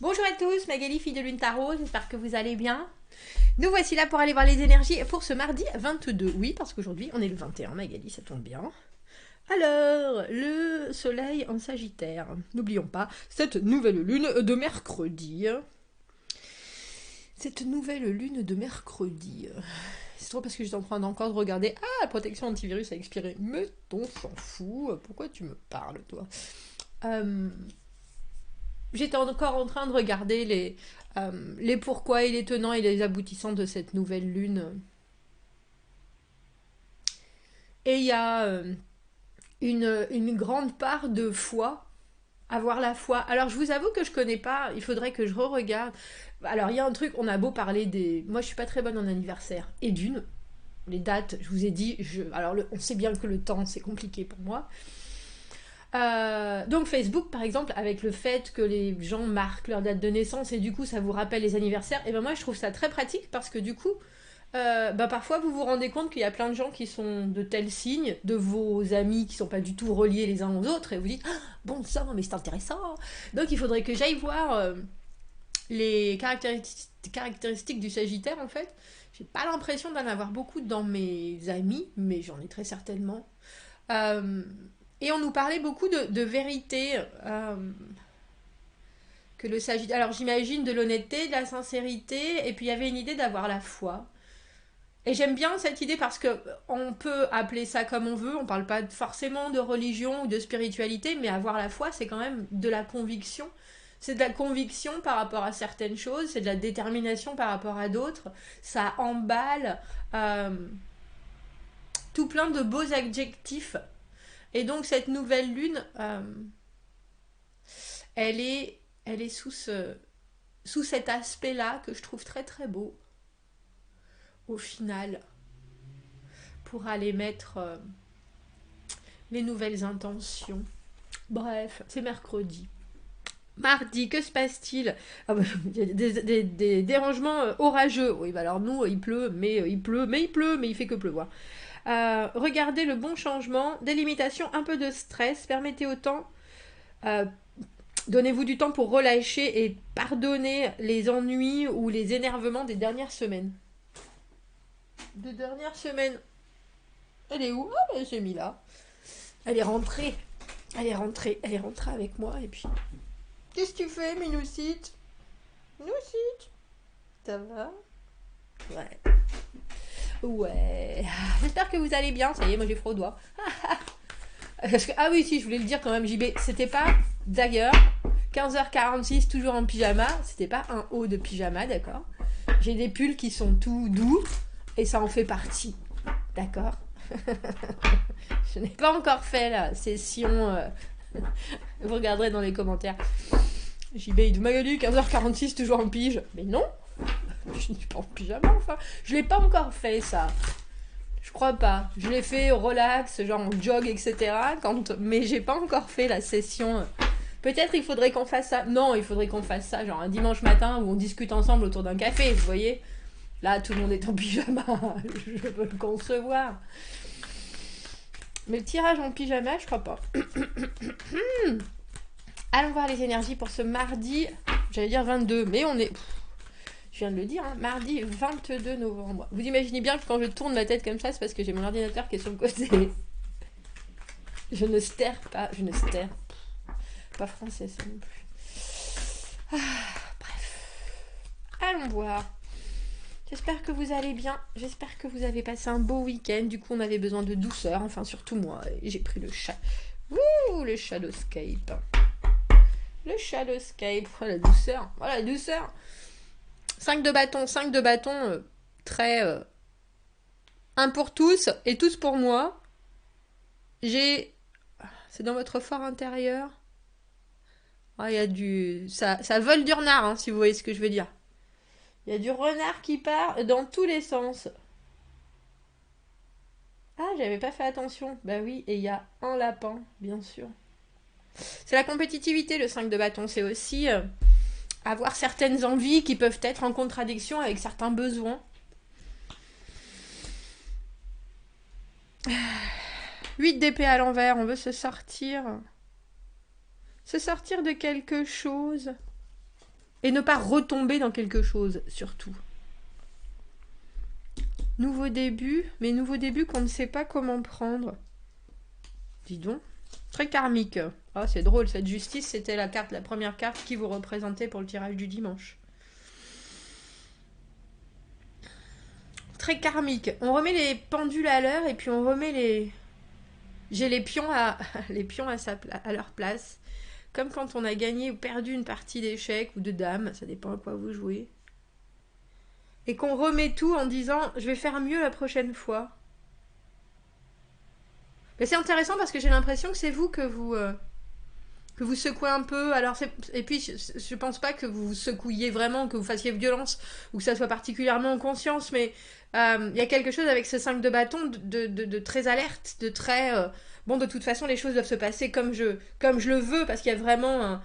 Bonjour à tous, Magali, fille de Lune Tarot, j'espère que vous allez bien. Nous voici là pour aller voir les énergies pour ce mardi 22. Oui, parce qu'aujourd'hui on est le 21, Magali, ça tombe bien. Alors, le soleil en Sagittaire. N'oublions pas cette nouvelle lune de mercredi. Cette nouvelle lune de mercredi. C'est trop parce que j'étais en train d'encore de regarder. Ah, la protection antivirus a expiré. Mais on s'en fout. Pourquoi tu me parles, toi J'étais encore en train de regarder les pourquoi et les tenants et les aboutissants de cette nouvelle lune. Et il y a une grande part de foi, avoir la foi. Alors je vous avoue que je connais pas, il faudrait que je re-regarde. Alors il y a un truc, on a beau parler des... Moi je suis pas très bonne en anniversaire. Et d'une, les dates, je vous ai dit, alors on sait bien que le temps c'est compliqué pour moi. Donc Facebook par exemple, avec le fait que les gens marquent leur date de naissance et du coup ça vous rappelle les anniversaires, et ben moi je trouve ça très pratique parce que du coup parfois vous vous rendez compte qu'il y a plein de gens qui sont de tels signes, de vos amis qui sont pas du tout reliés les uns aux autres, et vous dites ah, bon sang mais c'est intéressant. Donc il faudrait que j'aille voir les caractéristiques du Sagittaire en fait. J'ai pas l'impression d'en avoir beaucoup dans mes amis, mais j'en ai très certainement. Euh, et on nous parlait beaucoup de vérité. Que le Sagittaire. Alors j'imagine de l'honnêteté, de la sincérité, et puis il y avait une idée d'avoir la foi. Et j'aime bien cette idée parce que on peut appeler ça comme on veut, on parle pas forcément de religion ou de spiritualité, mais avoir la foi, c'est quand même de la conviction. C'est de la conviction par rapport à certaines choses, c'est de la détermination par rapport à d'autres. Ça emballe tout plein de beaux adjectifs. Et donc cette nouvelle lune, elle est sous cet aspect-là que je trouve très très beau au final pour aller mettre les nouvelles intentions. Bref, c'est mercredi. Mardi, que se passe-t-il? Ah bah, il y a des dérangements orageux. Oui, bah alors nous, il pleut, mais il fait que pleuvoir. Regardez le bon changement, des limitations, un peu de stress, permettez au temps, euh, donnez-vous du temps pour relâcher et pardonner les ennuis ou les énervements des dernières semaines. Des dernières semaines. Elle est où? Ah, bah, j'ai mis là. Elle est rentrée. Elle est rentrée avec moi et puis... Qu'est-ce que tu fais, Minousite? Minousite, ça va? Ouais. Ouais. J'espère que vous allez bien. Ça y est, moi j'ai froid aux doigts. Parce que, ah oui, si, je voulais le dire quand même, JB. C'était pas, d'ailleurs, 15h46, toujours en pyjama. C'était pas un haut de pyjama, d'accord? J'ai des pulls qui sont tout doux et ça en fait partie. D'accord? Je n'ai pas encore fait la session. Vous regarderez dans les commentaires. JB, il m'a dit 15h46, toujours en pige. Mais non, je ne suis pas en pyjama, enfin. Je l'ai pas encore fait, ça. Je crois pas. Je l'ai fait relax, genre en jog, etc. Mais j'ai pas encore fait la session. Peut-être il faudrait qu'on fasse ça. Non, il faudrait qu'on fasse ça, genre un dimanche matin où on discute ensemble autour d'un café, vous voyez. Là, tout le monde est en pyjama. Je peux le concevoir. Mais le tirage en pyjama, je crois pas. Allons voir les énergies pour ce mardi, j'allais dire 22, mais on est... Je viens de le dire, hein, mardi 22 novembre. Vous imaginez bien que quand je tourne la tête comme ça, c'est parce que j'ai mon ordinateur qui est sur le côté. Je ne stère pas, je ne stère. Pas français ça non plus. Bref. Allons voir. J'espère que vous allez bien. J'espère que vous avez passé un beau week-end. Du coup, on avait besoin de douceur. Enfin, surtout moi. Et j'ai pris le chat. Ouh, le Shadowscape. Le Shadowscape. Oh, la douceur. Oh, la douceur. 5 de bâton. 5 de bâton. Très... un pour tous et tous pour moi. J'ai... C'est dans votre fort intérieur. Ah, il y a du... Ça vole du renard, hein, si vous voyez ce que je veux dire. Il y a du renard qui part dans tous les sens. Ah, j'avais pas fait attention. Bah oui, et il y a un lapin, bien sûr. C'est la compétitivité, le 5 de bâton. C'est aussi avoir certaines envies qui peuvent être en contradiction avec certains besoins. 8 d'épée à l'envers, on veut se sortir. Se sortir de quelque chose. Et ne pas retomber dans quelque chose, surtout. Nouveau début, mais nouveau début qu'on ne sait pas comment prendre. Dis donc. Très karmique. Ah, c'est drôle, cette justice, c'était la première carte qui vous représentait pour le tirage du dimanche. Très karmique. On remet les pendules à l'heure et puis on remet les... J'ai les pions à leur place. Comme quand on a gagné ou perdu une partie d'échecs ou de dames, ça dépend à quoi vous jouez. Et qu'on remet tout en disant « je vais faire mieux la prochaine fois ». Mais c'est intéressant parce que j'ai l'impression que c'est vous que vous secouez un peu. Alors et puis je pense pas que vous vous secouiez vraiment, que vous fassiez violence ou que ça soit particulièrement en conscience, mais il y a quelque chose avec ce 5 de bâton de très alerte, de très bon, de toute façon les choses doivent se passer comme je le veux, parce qu'il y a vraiment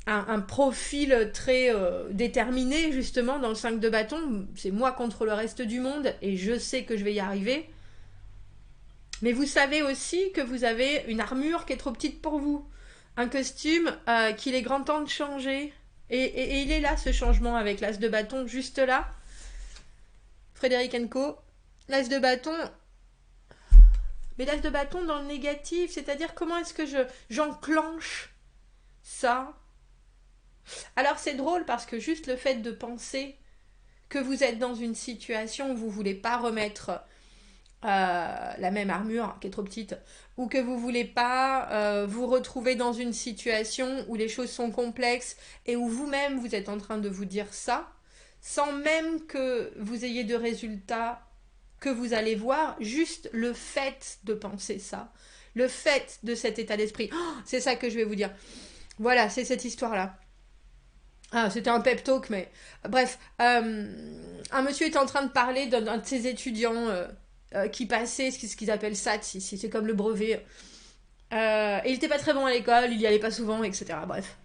un profil très déterminé justement dans le 5 de bâton. C'est moi contre le reste du monde et je sais que je vais y arriver. Mais vous savez aussi que vous avez une armure qui est trop petite pour vous. Un costume qu'il est grand temps de changer. Et il est là, ce changement, avec l'as de bâton, juste là. Frédéric Enco. L'as de bâton... Mais l'as de bâton dans le négatif, c'est-à-dire comment est-ce que j'enclenche ça? Alors c'est drôle parce que juste le fait de penser que vous êtes dans une situation où vous ne voulez pas remettre... la même armure qui est trop petite, ou que vous voulez pas vous retrouver dans une situation où les choses sont complexes et où vous-même vous êtes en train de vous dire ça, sans même que vous ayez de résultats que vous allez voir, juste le fait de penser ça, le fait de cet état d'esprit, oh, c'est ça que je vais vous dire. Voilà, c'est cette histoire-là. Ah, c'était un pep talk, mais bref, un monsieur était en train de parler d'un de ses étudiants qui passait ce qu'ils appellent SAT, c'est comme le brevet. Et il était pas très bon à l'école, il y allait pas souvent, etc. Bref.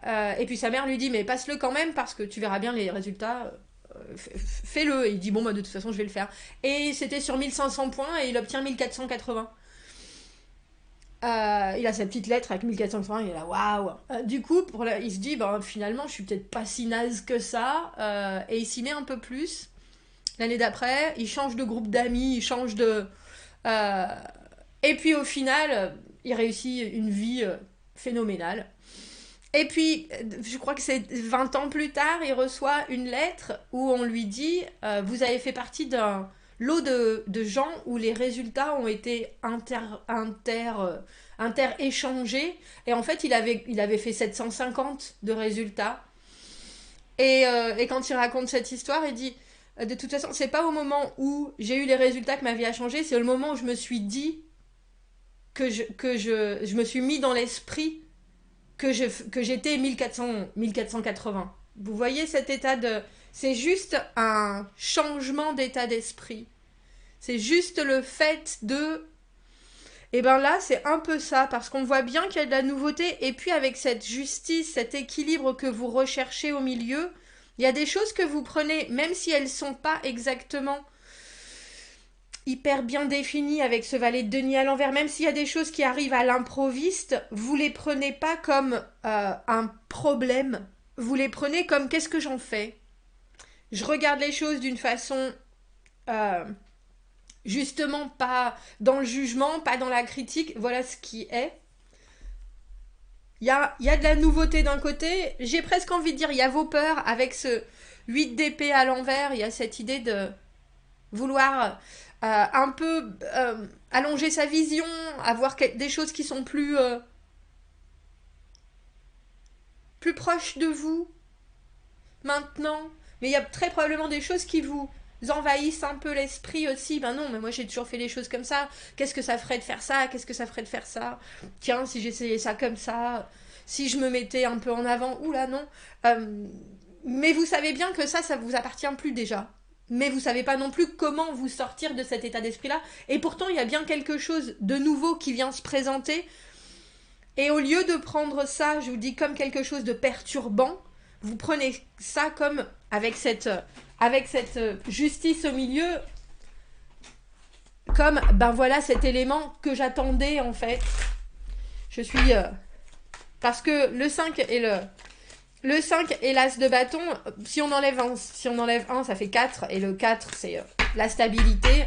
Et puis sa mère lui dit, mais passe-le quand même parce que tu verras bien les résultats. Fais-le. Et il dit, bon, bah, de toute façon, je vais le faire. Et c'était sur 1500 points et il obtient 1480. Il a sa petite lettre avec 1480, il est là, waouh! Du coup, il se dit, bah, finalement, je suis peut-être pas si naze que ça. Et il s'y met un peu plus. L'année d'après, il change de groupe d'amis, il change de... et puis au final, il réussit une vie phénoménale. Et puis, je crois que c'est 20 ans plus tard, il reçoit une lettre où on lui dit vous avez fait partie d'un lot de gens où les résultats ont été inter-échangés. Et en fait, il avait fait 750 de résultats. Et quand il raconte cette histoire, il dit de toute façon, c'est pas au moment où j'ai eu les résultats que ma vie a changé, c'est au moment où je me suis dit que je me suis mis dans l'esprit que j'étais 1480. Vous voyez cet état de... C'est juste un changement d'état d'esprit. C'est juste le fait de... Et ben là, c'est un peu ça, parce qu'on voit bien qu'il y a de la nouveauté, et puis avec cette justice, cet équilibre que vous recherchez au milieu, il y a des choses que vous prenez, même si elles ne sont pas exactement hyper bien définies avec ce valet de denier à l'envers, même s'il y a des choses qui arrivent à l'improviste, vous les prenez pas comme un problème, vous les prenez comme qu'est-ce que j'en fais? Je regarde les choses d'une façon justement pas dans le jugement, pas dans la critique, voilà ce qui est. Il y a de la nouveauté d'un côté, j'ai presque envie de dire, il y a vos peurs avec ce 8 d'épée à l'envers, il y a cette idée de vouloir un peu allonger sa vision, avoir des choses qui sont plus proches de vous maintenant, mais il y a très probablement des choses qui vous envahissent un peu l'esprit aussi. Ben non, mais moi j'ai toujours fait les choses comme ça. Qu'est-ce que ça ferait de faire ça? Qu'est-ce que ça ferait de faire ça? Tiens, si j'essayais ça comme ça, si je me mettais un peu en avant, oula non. Mais vous savez bien que ça vous appartient plus déjà. Mais vous savez pas non plus comment vous sortir de cet état d'esprit-là. Et pourtant, il y a bien quelque chose de nouveau qui vient se présenter. Et au lieu de prendre ça, je vous dis, comme quelque chose de perturbant, vous prenez ça comme avec cette justice au milieu, comme ben voilà cet élément que j'attendais en fait. Je suis parce que le 5 et Le 5 et l'as de bâton, si on enlève un, ça fait 4. Et le 4, c'est la stabilité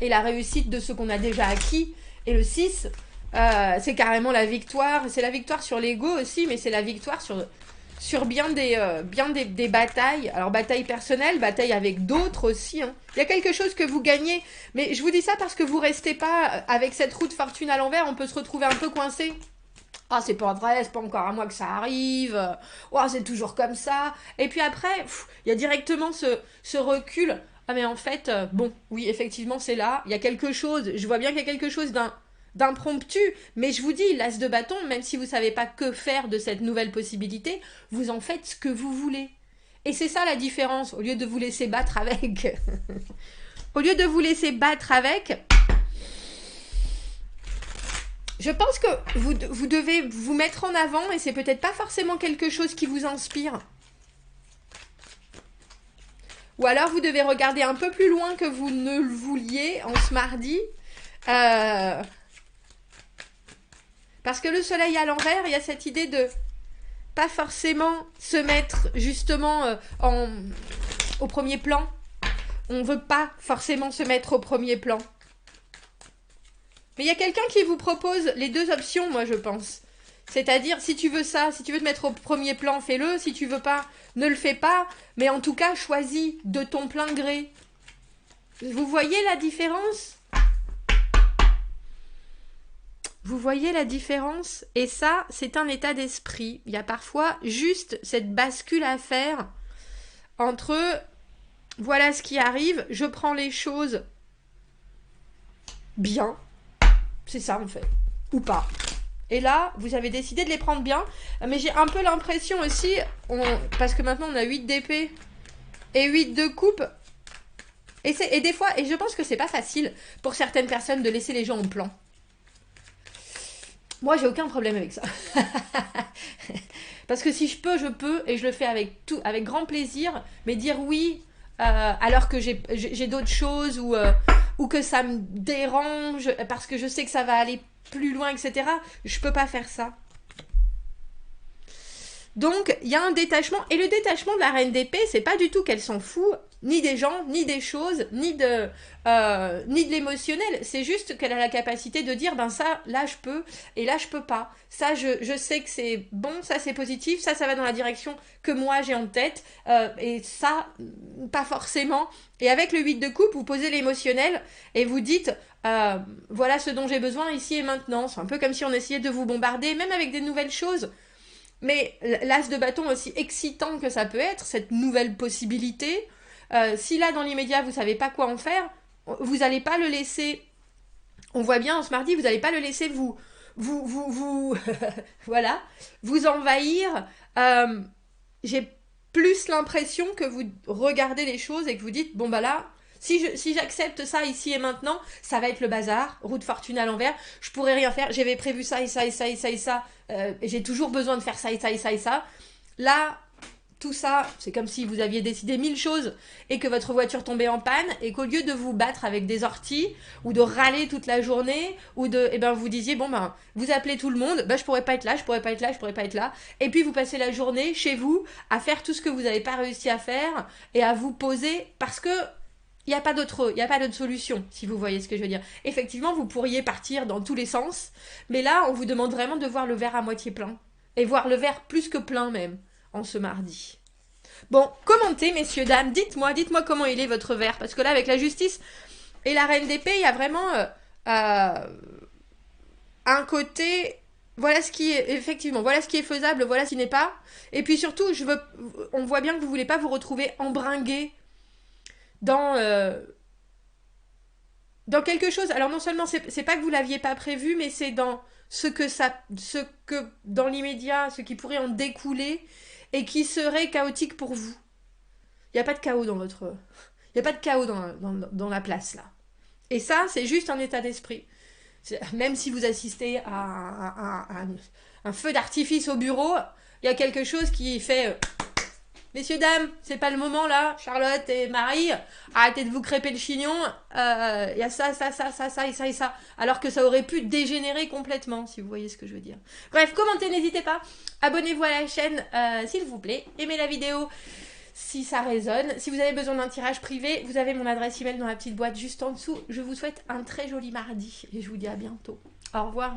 et la réussite de ce qu'on a déjà acquis. Et le 6, c'est carrément la victoire. C'est la victoire sur l'ego aussi, mais c'est la victoire sur bien des batailles. Alors, bataille personnelle, bataille avec d'autres aussi. Hein. Il y a quelque chose que vous gagnez. Mais je vous dis ça parce que vous restez pas avec cette roue de fortune à l'envers. On peut se retrouver un peu coincé. Ah, c'est pas vrai, c'est pas encore à moi que ça arrive. Oh, c'est toujours comme ça. Et puis après, il y a directement ce recul. Ah, mais en fait, bon, oui, effectivement, c'est là. Il y a quelque chose. Je vois bien qu'il y a quelque chose d'impromptu. Mais je vous dis, l'as de bâton, même si vous savez pas que faire de cette nouvelle possibilité, vous en faites ce que vous voulez. Et c'est ça la différence. Au lieu de vous laisser battre avec. Au lieu de vous laisser battre avec, je pense que vous devez vous mettre en avant et c'est peut-être pas forcément quelque chose qui vous inspire. Ou alors vous devez regarder un peu plus loin que vous ne le vouliez en ce mardi. Parce que le soleil à l'envers, il y a cette idée de pas forcément se mettre justement au premier plan. On veut pas forcément se mettre au premier plan. Mais il y a quelqu'un qui vous propose les deux options, moi je pense. C'est-à-dire, si tu veux ça, si tu veux te mettre au premier plan, fais-le. Si tu veux pas, ne le fais pas. Mais en tout cas, choisis de ton plein gré. Vous voyez la différence? Vous voyez la différence? Et ça, c'est un état d'esprit. Il y a parfois juste cette bascule à faire entre voilà ce qui arrive, je prends les choses bien. C'est ça en fait. Ou pas. Et là, vous avez décidé de les prendre bien. Mais j'ai un peu l'impression aussi, parce que maintenant on a 8 d'épée et 8 de coupe. Et des fois, et je pense que c'est pas facile pour certaines personnes de laisser les gens en plan. Moi, j'ai aucun problème avec ça. Parce que si je peux, je peux, et je le fais avec grand plaisir. Mais dire oui, alors que j'ai d'autres choses, ou que ça me dérange, parce que je sais que ça va aller plus loin, etc. Je peux pas faire ça. Donc, il y a un détachement. Et le détachement de la reine d'épée, c'est pas du tout qu'elle s'en fout, ni des gens, ni des choses, ni de l'émotionnel. C'est juste qu'elle a la capacité de dire, ben ça, là, je peux, et là, je peux pas. Ça, je sais que c'est bon, ça, c'est positif, ça va dans la direction que moi, j'ai en tête, et ça, pas forcément. Et avec le 8 de coupe, vous posez l'émotionnel, et vous dites, voilà ce dont j'ai besoin ici et maintenant. C'est un peu comme si on essayait de vous bombarder, même avec des nouvelles choses. Mais l'as de bâton, aussi excitant que ça peut être, cette nouvelle possibilité, si là dans l'immédiat vous savez pas quoi en faire, vous n'allez pas le laisser. On voit bien en ce mardi, vous n'allez pas le laisser voilà, vous envahir. J'ai plus l'impression que vous regardez les choses et que vous dites bon bah là. Si j'accepte ça ici et maintenant, ça va être le bazar, roue de fortune à l'envers, je pourrais rien faire, j'avais prévu ça et ça et ça et ça et ça, j'ai toujours besoin de faire ça et ça et ça et ça. Là, tout ça, c'est comme si vous aviez décidé 1000 choses et que votre voiture tombait en panne et qu'au lieu de vous battre avec des orties ou de râler toute la journée ou vous disiez bon ben vous appelez tout le monde, je pourrais pas être là, je pourrais pas être là, je pourrais pas être là et puis vous passez la journée chez vous à faire tout ce que vous n'avez pas réussi à faire et à vous poser parce que il n'y a pas d'autre solution, si vous voyez ce que je veux dire. Effectivement, vous pourriez partir dans tous les sens, mais là, on vous demande vraiment de voir le verre à moitié plein. Et voir le verre plus que plein même, en ce mardi. Bon, commentez, messieurs, dames, dites-moi comment il est votre verre, parce que là, avec la justice et la reine d'épée, il y a vraiment un côté... Voilà ce qui est, effectivement, voilà ce qui est faisable, voilà ce qui n'est pas. Et puis surtout, on voit bien que vous ne voulez pas vous retrouver embringué dans quelque chose. Alors non seulement c'est pas que vous l'aviez pas prévu, mais c'est dans ce que dans l'immédiat, ce qui pourrait en découler et qui serait chaotique pour vous. Il n'y a pas de chaos il y a pas de chaos dans la place là. Et ça, c'est juste un état d'esprit. Même si vous assistez à un feu d'artifice au bureau, il y a quelque chose qui fait Messieurs, dames, c'est pas le moment là, Charlotte et Marie, arrêtez de vous crêper le chignon, il y a ça, ça, ça, ça, ça et ça et ça, alors que ça aurait pu dégénérer complètement, si vous voyez ce que je veux dire. Bref, commentez, n'hésitez pas, abonnez-vous à la chaîne s'il vous plaît, aimez la vidéo si ça résonne, si vous avez besoin d'un tirage privé, vous avez mon adresse email dans la petite boîte juste en dessous. Je vous souhaite un très joli mardi et je vous dis à bientôt. Au revoir.